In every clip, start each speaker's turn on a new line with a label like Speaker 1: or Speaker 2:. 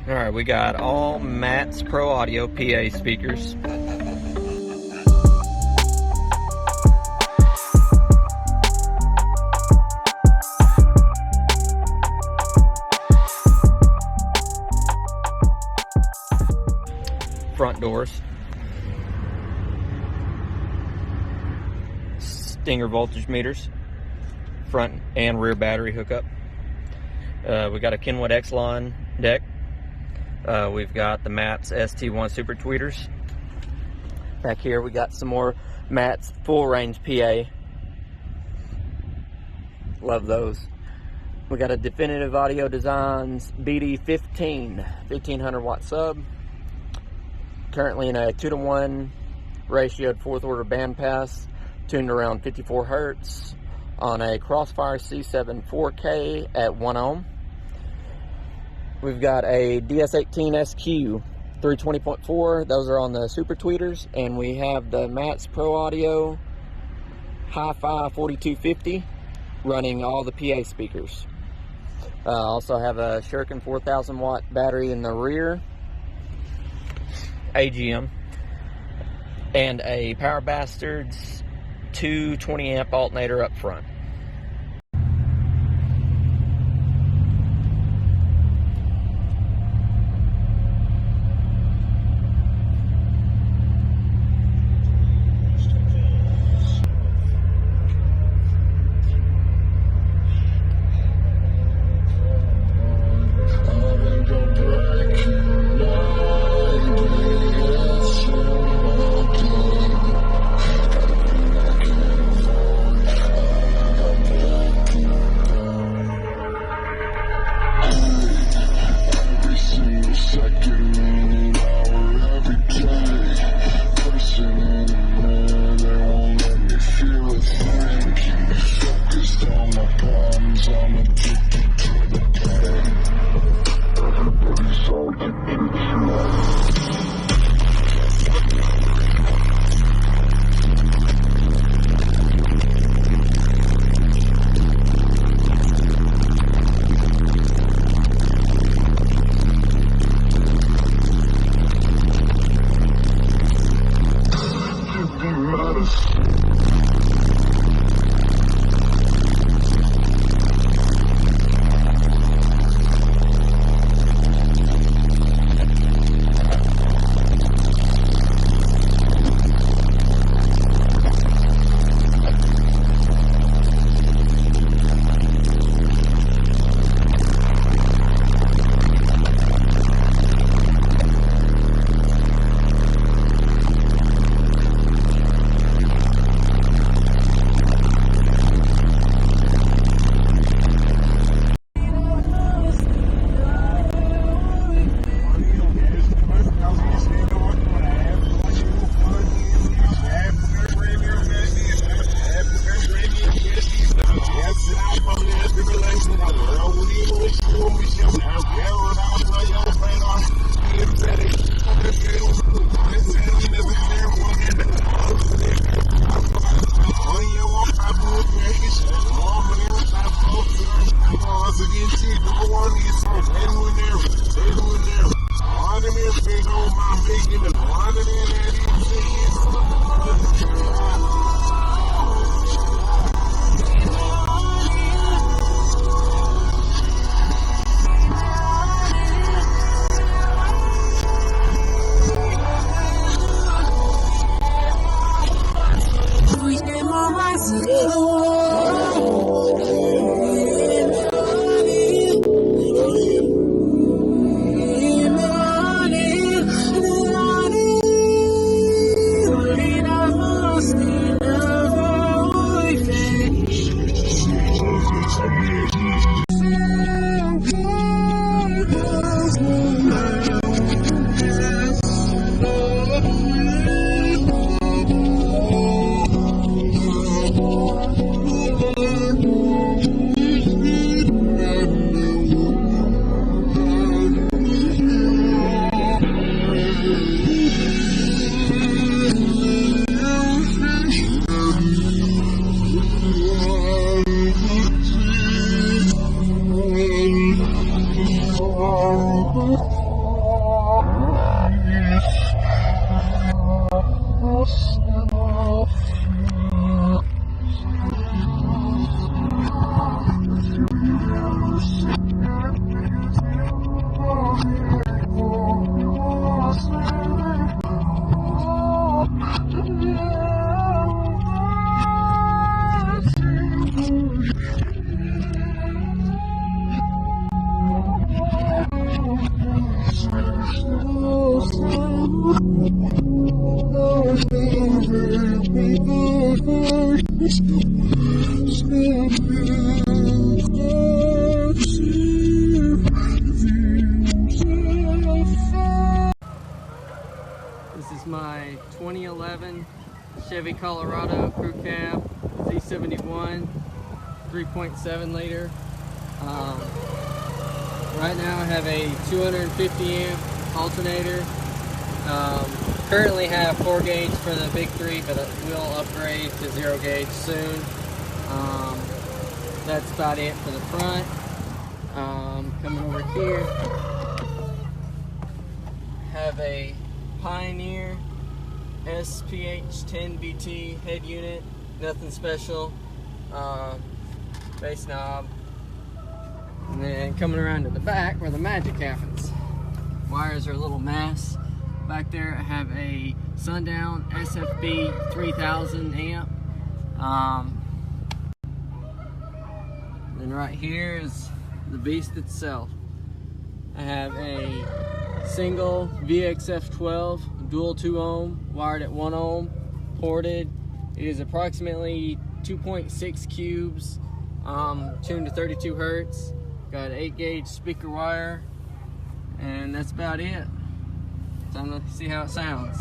Speaker 1: Alright, we got all Matt's Pro Audio PA speakers. Front doors. Stinger voltage meters. Front and rear battery hookup. We got a Kenwood X-Line deck. We've got the Matt's ST1 Super Tweeters. Back here we got some more Matt's full range PA. Love those. We got a Definitive Audio Designs BD15 1500 watt sub. Currently in a 2-to-1 ratioed 4th order bandpass, tuned around 54 Hertz on a Crossfire C7 4K at 1 ohm. We've got a DS18SQ 320.4. Those are on the Super Tweeters. And we have the Matt's Pro Audio Hi-Fi 4250 running all the PA speakers. Also have a Shuriken 4000 watt battery in the rear, AGM, and a Power Bastards 220 amp alternator up front. This is my 2011 Chevy Colorado Crew Cab Z71 3.7 liter. Right now I have a 250 amp alternator. Currently have 4 gauge for the big 3, but we'll upgrade to 0 gauge soon. That's about it for the front. Coming over here, have a Pioneer SPH10BT head unit, nothing special, bass knob, and then coming around to the back where the magic happens. Wires are a little mess. Back there I have a Sundown SFB 3000 amp. And right here is the beast itself. I have a single VXF12 dual 2 ohm wired at 1 ohm ported. It is approximately 2.6 cubes, tuned to 32 hertz. Got an 8 gauge speaker wire, and that's about it. Time to see how it sounds.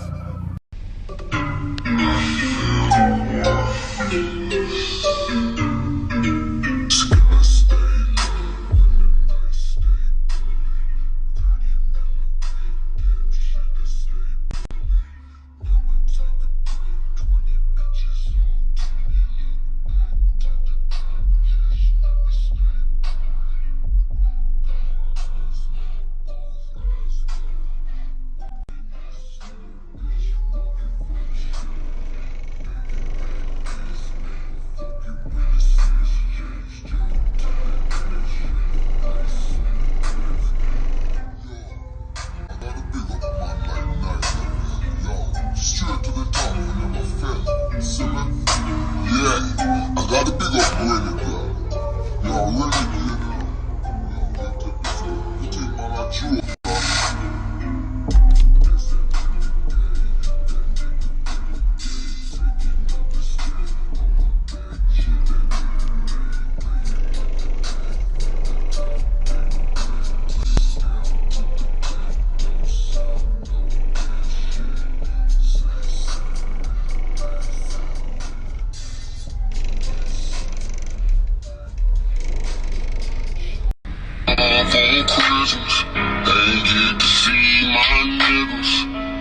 Speaker 2: Christmas, ain't get to see my niggas,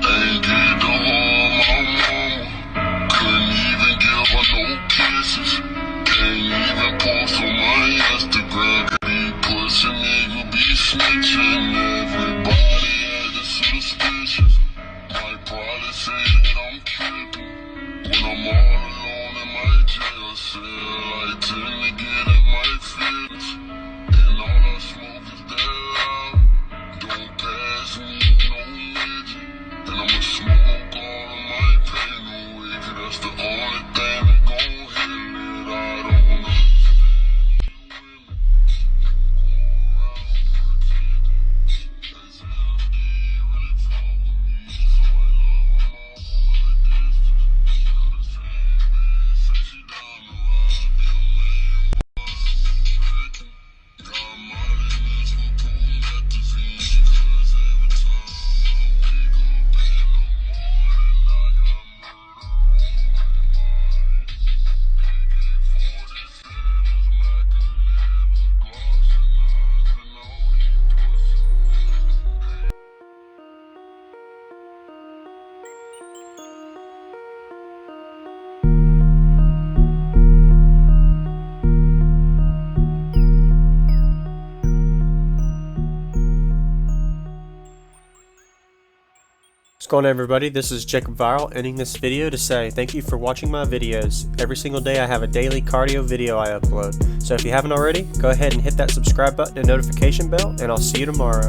Speaker 2: ain't get to hold my mama, couldn't even give her no kisses, can't even post on my Instagram, these pussy niggas be snitching, everybody acting suspicious, might probably say that I'm tripping, when I'm all alone in my jail cell, I tend to get in my feelings, and all I smoke is that loud. Don't pass me no midget, and I'ma smoke all of my pain away, 'cause that's the only thing that gon' heal it. I don't understand you women. Go around pretending
Speaker 3: going on, everybody? This is JacobViral ending this video to say thank you for watching my videos. Every single day I have a daily cardio video I upload. So if you haven't already, go ahead and hit that subscribe button and notification bell, and I'll see you tomorrow.